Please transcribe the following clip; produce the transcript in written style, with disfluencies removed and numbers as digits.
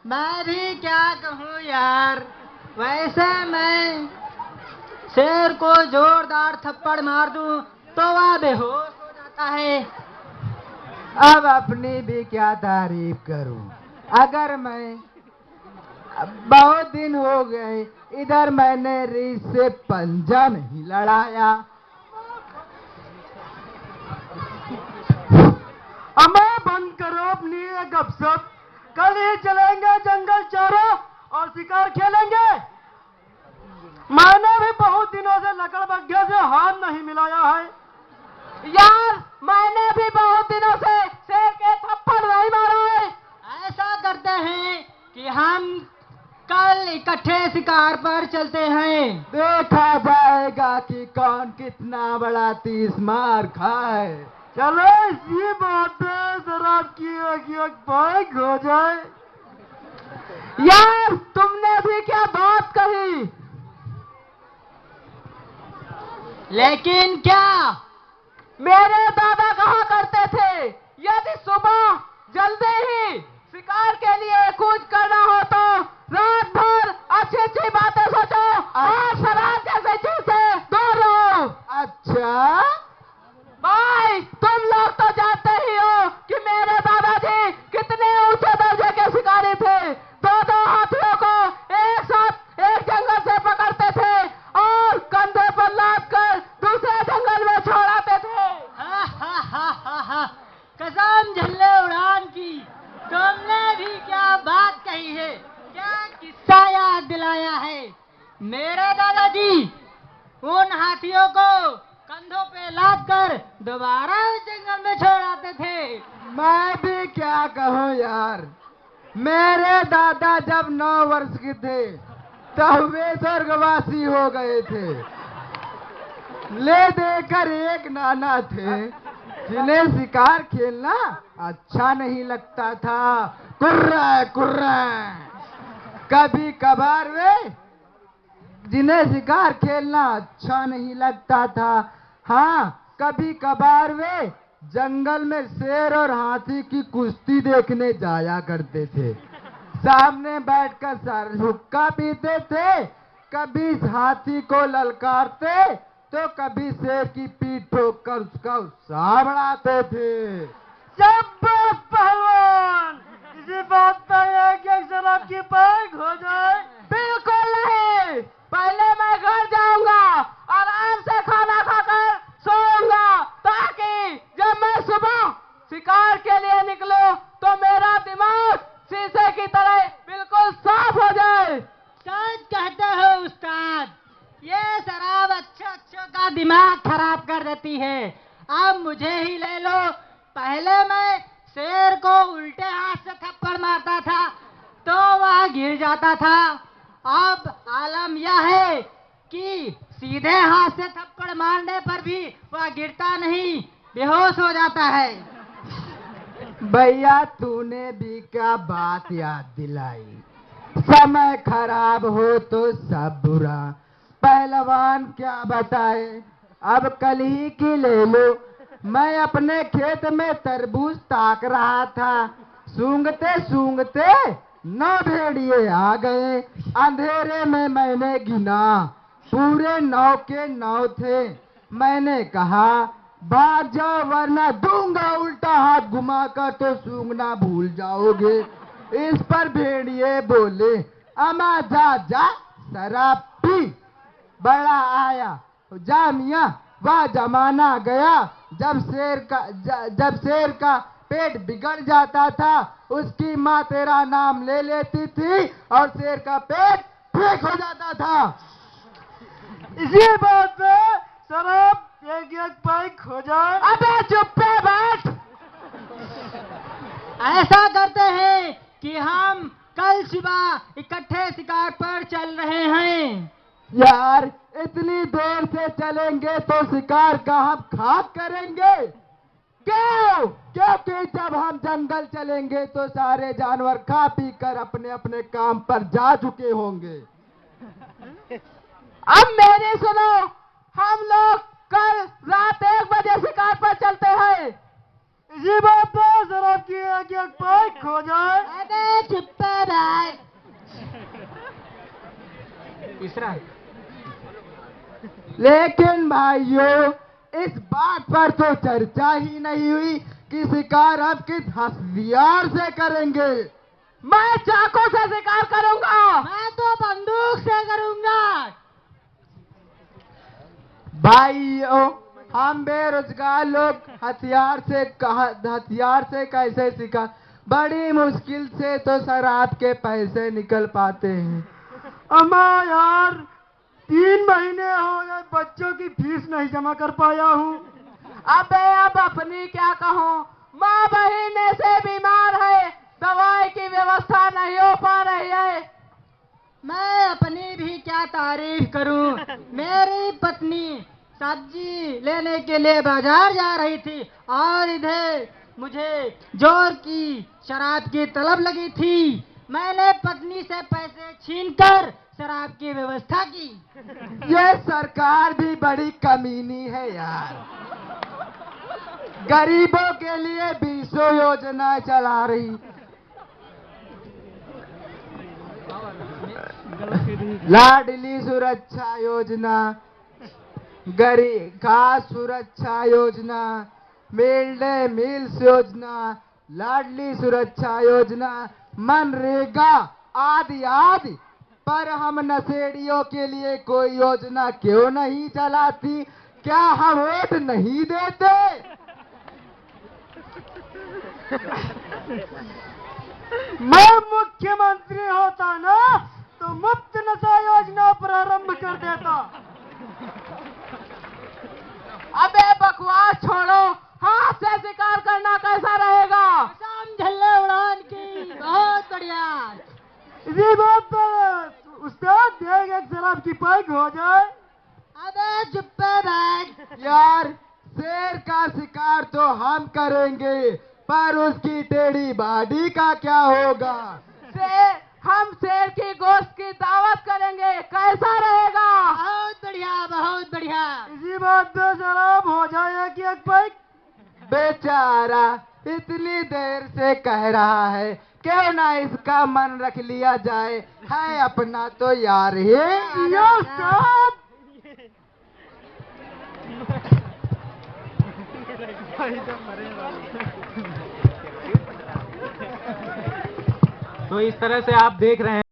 मैं भी क्या कहूँ यार। वैसे मैं शेर को जोरदार थप्पड़ मार दूं तो वह बेहोश हो जाता है। अब अपनी भी क्या तारीफ करूं। अगर मैं बहुत दिन हो गए इधर मैंने रीछ से पंजा नहीं लड़ाया। अम्मा बंद करो अपनी ये गपशप। कल ही चलेंगे जंगल चारों और शिकार खेलेंगे। मैंने भी बहुत दिनों से लकड़बग्घे से हाथ नहीं मिलाया है। यार मैंने भी बहुत दिनों से शेर के थप्पड़ नहीं मारा है। ऐसा करते हैं कि हम कल इकट्ठे शिकार पर चलते हैं। देखा जाएगा कि कौन कितना बड़ा तीस मार खाए। चलो इसी बात है, शराब की एक बाइक हो जाए। यार तुमने भी क्या बात कही। लेकिन क्या? मेरे दादा कहा करते थे यदि सुबह जल्दी ही शिकार के लिए कूच करना हो तो रात भर अच्छी अच्छी बातें सोचो और शराब जैसे चीज से दूर रहो। अच्छा भाई तुम लोग तो जानते ही हो कि मेरे दादाजी कितने ऊंचे दर्जे के शिकारी थे। दो दो हाथियों को एक साथ एक जंगल से पकड़ते थे और कंधे पर लाद कर दूसरे जंगल में छोड़ाते थे। कसम झल्ले उड़ान की, तुमने भी क्या बात कही है। क्या किस्सा याद दिलाया है। मेरे दादाजी उन हाथियों को कंधों पे लाद कर दोबारा उस जंगल में छोड़ आते थे। मैं भी क्या कहूँ यार। मेरे दादा जब 9 वर्ष के थे तब वे स्वर्गवासी हो गए थे। ले देकर एक नाना थे जिन्हें शिकार खेलना अच्छा नहीं लगता था। कुर्रा कुर्रा कभी कभार वे जिन्हें शिकार खेलना अच्छा नहीं लगता था। हाँ कभी कभार वे जंगल में शेर और हाथी की कुश्ती देखने जाया करते थे। सामने बैठकर सर हुक्का पीते थे। कभी हाथी को ललकारते तो कभी शेर की पीठ ठोककर उसका उत्साह बढ़ाते थे। शाबाश पहलवान। इसी बात पर एक शराब की बाइक हो जाए। बिल्कुल नहीं। पहले मैं घर जाऊंगा आराम से खाना खाकर सोऊंगा ताकि जब मैं सुबह शिकार के लिए निकलूं तो मेरा दिमाग शीशे की तरह बिल्कुल साफ हो जाए। सच कहते हो उस्ताद। ये शराब अच्छों का दिमाग खराब कर देती है। अब मुझे ही ले लो। पहले मैं शेर को उल्टे हाथ से थप्पड़ मारता था तो वह गिर जाता था। अब आलम यह है कि सीधे हाथ से थप्पड़ मारने पर भी वह गिरता नहीं, बेहोश हो जाता है। भैया तूने भी क्या बात याद दिलाई। समय खराब हो तो सब बुरा। पहलवान क्या बताए। अब कल ही की ले लो। मैं अपने खेत में तरबूज ताक रहा था। सूंघते सूंघते 9 भेड़िए आ गए। अंधेरे में मैंने गिना पूरे 9 के 9 थे। मैंने कहा भाग जाओ वरना दूंगा उल्टा हाथ घुमाकर तो सूंघना भूल जाओगे। इस पर भेड़िए बोले अमा जा जा शराब पी। बड़ा आया जा मियाँ। वह जमाना गया जब शेर का पेट बिगड़ जाता था उसकी माँ तेरा नाम ले लेती थी और शेर का पेट ठीक हो जाता था। इसी बात पे शराब एक बाइक हो जाए। अबे चुप पे बैठ। ऐसा करते हैं कि हम कल सुबह इकट्ठे शिकार पर चल रहे हैं। यार इतनी देर से चलेंगे तो शिकार का हम खाक करेंगे। क्यों? क्योंकि जब हम जंगल चलेंगे तो सारे जानवर खा पी कर अपने अपने काम पर जा चुके होंगे। अब मेरी सुनो। हम लोग कल रात 1 बजे शिकार पर चलते हैं। इसी बात पे शराब की एक बाइक हो जाए। अरे चुप भाई। तीसरा। लेकिन भाइयों, इस बात पर तो चर्चा ही नहीं हुई कि शिकार अब किस हथियार से करेंगे। मैं चाकू से शिकार करूंगा। मैं तो बंदूक से करूंगा। भाइयों, हम बेरोजगार लोग हथियार से कैसे शिकार? बड़ी मुश्किल से तो शराब के पैसे निकल पाते हैं। अम्मा यार, 3 महीने हो गए बच्चों की फीस नहीं जमा कर पाया हूँ। अबे अब अपनी क्या कहूँ, माँ महीने से बीमार है, दवाई की व्यवस्था नहीं हो पा रही है। मैं अपनी भी क्या तारीफ करूं। मेरी पत्नी सब्जी लेने के लिए बाजार जा रही थी और इधर मुझे जोर की शराब की तलब लगी थी। मैंने पत्नी से पैसे छीनकर शराब की व्यवस्था की। ये सरकार भी बड़ी कमीनी है यार। गरीबों के लिए 20 योजना चला रही। लाडली सुरक्षा योजना, गरीब खास सुरक्षा योजना, मिड डे मील्स योजना, लाडली सुरक्षा योजना, मनरेगा आदि आदि। पर हम नशेड़ियों के लिए कोई योजना क्यों नहीं चलाती? क्या हम वोट नहीं देते? मैं मुख्यमंत्री होता ना तो मुफ्त नशा योजना प्रारंभ कर देता। अबे बकवास छोड़ो, हाथ से शिकार करना कैसा रहेगा? शाम झल्ले उड़ान की बहुत बढ़िया। इसी बात पर उस्ताद देख एक शराब की पैक हो जाए। अबे चुप्पे बैठ। यार, शेर का शिकार तो हम करेंगे, पर उसकी टेढ़ी बॉडी का क्या होगा? हम शेर की गोश्त की दावत करेंगे, कैसा रहेगा? बहुत बढ़िया, बहुत बढ़िया। इसी बात पे शराब हो जाए कि एक पैक। बेचारा इतनी देर से कह रहा है, क्यों ना इसका मन रख लिया जाए। है अपना तो यार ही। या उस्ताद। तो इस तरह से आप देख रहे हैं